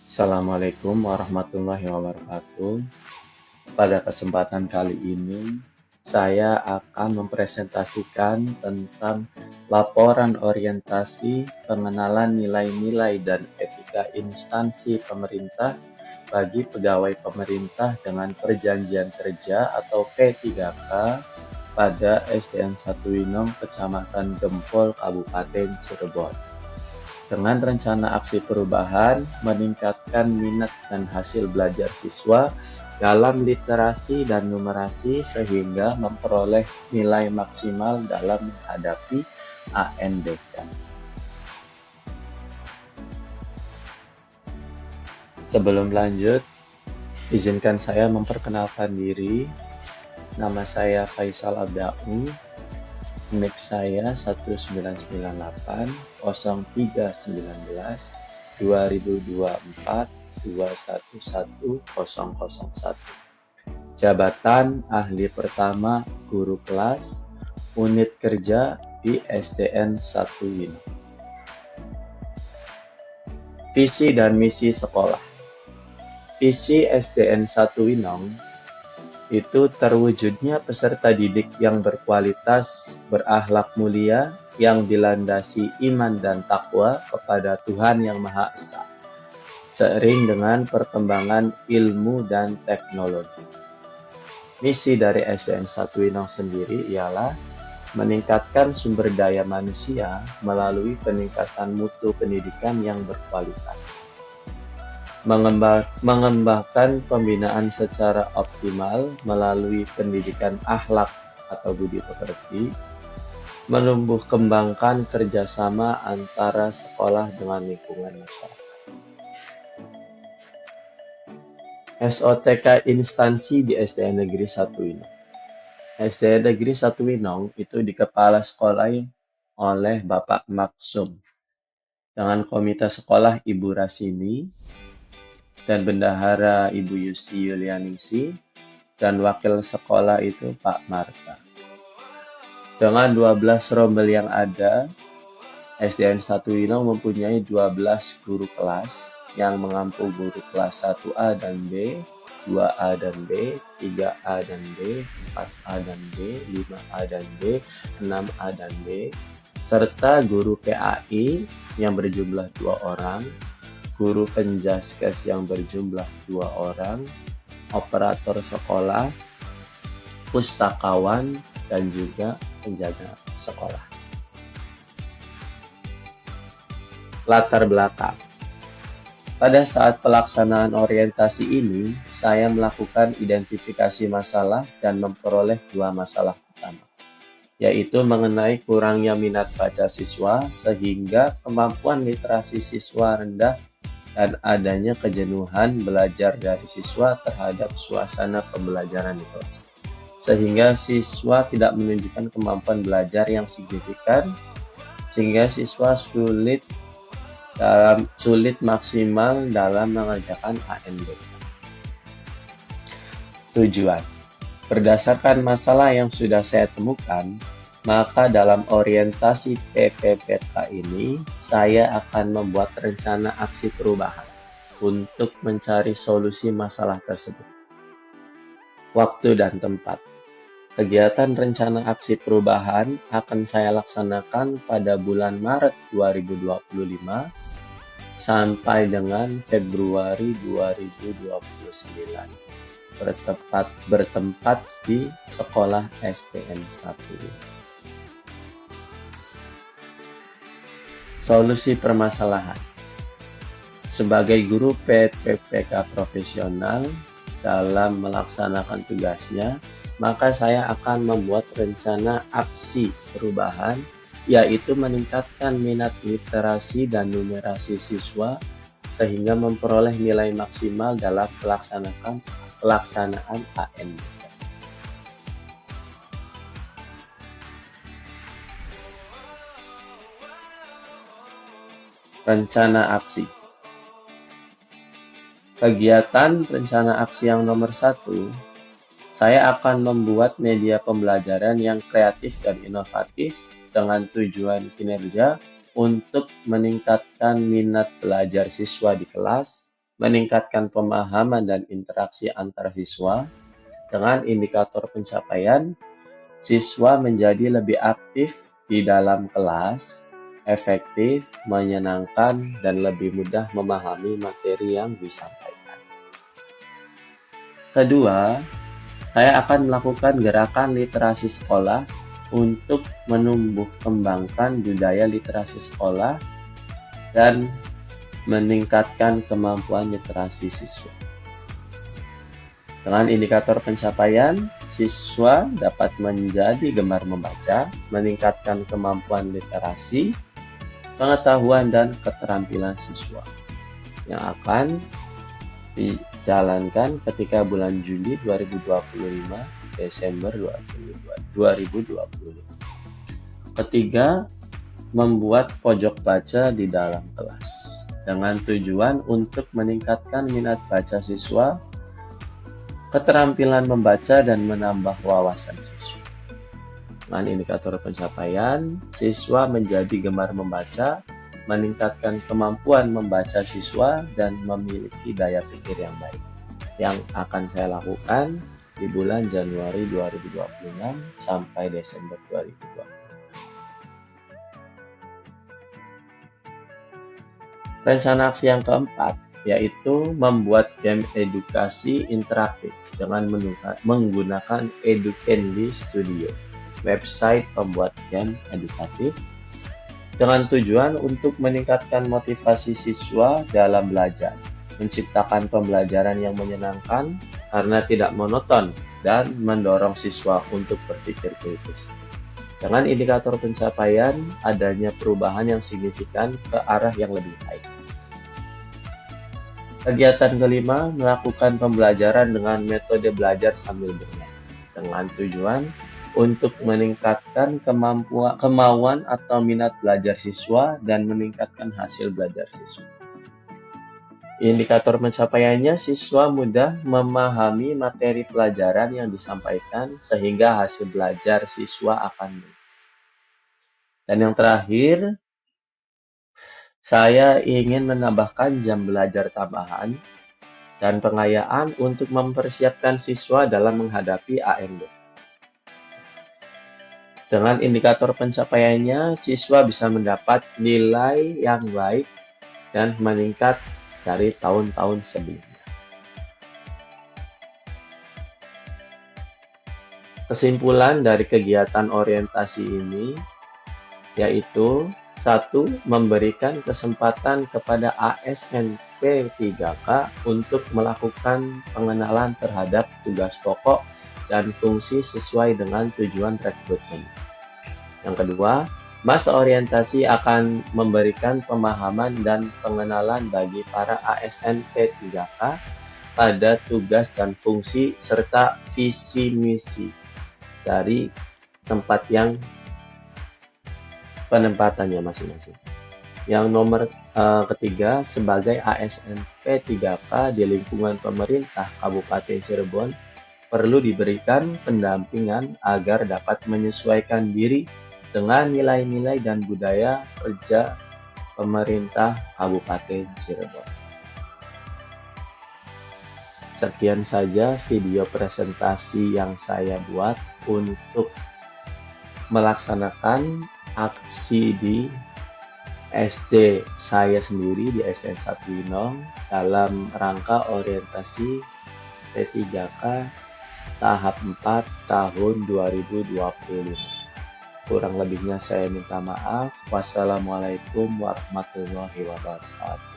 Assalamualaikum warahmatullahi wabarakatuh. Pada kesempatan kali ini, saya akan mempresentasikan tentang laporan orientasi pengenalan nilai-nilai dan etika instansi pemerintah bagi pegawai pemerintah dengan perjanjian kerja atau P3K pada SDN 1 Winong, Kecamatan Gempol, Kabupaten Cirebon. Dengan rencana aksi perubahan, meningkatkan minat dan hasil belajar siswa dalam literasi dan numerasi sehingga memperoleh nilai maksimal dalam menghadapi ANBK. Sebelum lanjut, izinkan saya memperkenalkan diri. Nama saya Faisal Abda'u. NIP saya 1998 0319 2024 211001. Jabatan ahli pertama guru kelas unit kerja di SDN 1 Winong. Visi dan misi sekolah. Visi SDN 1 Winong itu terwujudnya peserta didik yang berkualitas, berakhlak mulia, yang dilandasi iman dan takwa kepada Tuhan Yang Maha Esa, seiring dengan perkembangan ilmu dan teknologi. Misi dari SDN 1 Winong sendiri ialah meningkatkan sumber daya manusia melalui peningkatan mutu pendidikan yang berkualitas, mengembangkan pembinaan secara optimal melalui pendidikan akhlak atau budi pekerti, menumbuh kembangkan kerjasama antara sekolah dengan lingkungan masyarakat. SOTK instansi di SDN Negeri 1 Winong. SDN Negeri 1 Winong itu dikepala sekolah oleh Bapak Maksum, dengan komite sekolah Ibu Rasini, dan bendahara Ibu Yusti Yulianingsi, dan wakil sekolah itu Pak Marta. Dengan 12 rombel yang ada, SDN 1 Winong mempunyai 12 guru kelas yang mengampu guru kelas 1A dan B, 2A dan B, 3A dan B, 4A dan B, 5A dan B, 6A dan B, serta guru PAI yang berjumlah 2 orang, guru penjaskes yang berjumlah 2 orang, operator sekolah, pustakawan, dan juga penjaga sekolah. Latar belakang. Pada saat pelaksanaan orientasi ini, saya melakukan identifikasi masalah dan memperoleh 2 masalah utama, yaitu mengenai kurangnya minat baca siswa sehingga kemampuan literasi siswa rendah dan adanya kejenuhan belajar dari siswa terhadap suasana pembelajaran di kelas, sehingga siswa tidak menunjukkan kemampuan belajar yang signifikan, sehingga siswa sulit maksimal dalam mengerjakan ANBK. Tujuan. Berdasarkan masalah yang sudah saya temukan, maka dalam orientasi PPPK ini, saya akan membuat rencana aksi perubahan untuk mencari solusi masalah tersebut. Waktu dan tempat. Kegiatan rencana aksi perubahan akan saya laksanakan pada bulan Maret 2025 sampai dengan Februari 2029, bertempat di sekolah SDN 1. Solusi permasalahan. Sebagai guru PPPK profesional dalam melaksanakan tugasnya, maka saya akan membuat rencana aksi perubahan, yaitu meningkatkan minat literasi dan numerasi siswa sehingga memperoleh nilai maksimal dalam pelaksanaan ANBK. Rencana aksi. Kegiatan rencana aksi yang nomor 1, saya akan membuat media pembelajaran yang kreatif dan inovatif dengan tujuan kinerja untuk meningkatkan minat belajar siswa di kelas, meningkatkan pemahaman dan interaksi antar siswa. Dengan indikator pencapaian, siswa menjadi lebih aktif di dalam kelas, efektif, menyenangkan, dan lebih mudah memahami materi yang disampaikan. Kedua, saya akan melakukan gerakan literasi sekolah untuk menumbuh kembangkan budaya literasi sekolah dan meningkatkan kemampuan literasi siswa. Dengan indikator pencapaian, siswa dapat menjadi gemar membaca, meningkatkan kemampuan literasi, pengetahuan, dan keterampilan siswa yang akan dijalankan ketika bulan Juli 2025, Desember 2025. Ketiga, membuat pojok baca di dalam kelas dengan tujuan untuk meningkatkan minat baca siswa, keterampilan membaca, dan menambah wawasan siswa. Dengan indikator pencapaian, siswa menjadi gemar membaca, meningkatkan kemampuan membaca siswa, dan memiliki daya pikir yang baik. Yang akan saya lakukan di bulan Januari 2026 sampai Desember 2026. Rencana aksi yang keempat yaitu membuat game edukasi interaktif dengan menggunakan Educandy Studio, website pembuat game edukatif, dengan tujuan untuk meningkatkan motivasi siswa dalam belajar, menciptakan pembelajaran yang menyenangkan karena tidak monoton, dan mendorong siswa untuk berpikir kritis. Dengan indikator pencapaian, adanya perubahan yang signifikan ke arah yang lebih baik. Kegiatan kelima, melakukan pembelajaran dengan metode belajar sambil bermain, dengan tujuan untuk meningkatkan kemauan atau minat belajar siswa dan meningkatkan hasil belajar siswa. Indikator pencapaiannya, siswa mudah memahami materi pelajaran yang disampaikan sehingga hasil belajar siswa akan meningkat. Dan yang terakhir, saya ingin menambahkan jam belajar tambahan dan pengayaan untuk mempersiapkan siswa dalam menghadapi AMD. Dengan indikator pencapaiannya, siswa bisa mendapat nilai yang baik dan meningkat dari tahun-tahun sebelumnya. Kesimpulan dari kegiatan orientasi ini yaitu 1. Memberikan kesempatan kepada ASN P3K untuk melakukan pengenalan terhadap tugas pokok dan fungsi sesuai dengan tujuan rekrutmen. Yang kedua, masa orientasi akan memberikan pemahaman dan pengenalan bagi para ASN P3K pada tugas dan fungsi serta visi misi dari tempat yang penempatannya masing-masing. Yang nomor ketiga, sebagai ASN P3K di lingkungan pemerintah Kabupaten Cirebon, perlu diberikan pendampingan agar dapat menyesuaikan diri dengan nilai-nilai dan budaya kerja pemerintah Kabupaten Cirebon. Sekian saja video presentasi yang saya buat untuk melaksanakan aksi di SD saya sendiri di SDN 1 Winong dalam rangka orientasi P3K tahap 4 tahun 2025. Kurang lebihnya saya minta maaf. Wassalamualaikum warahmatullahi wabarakatuh.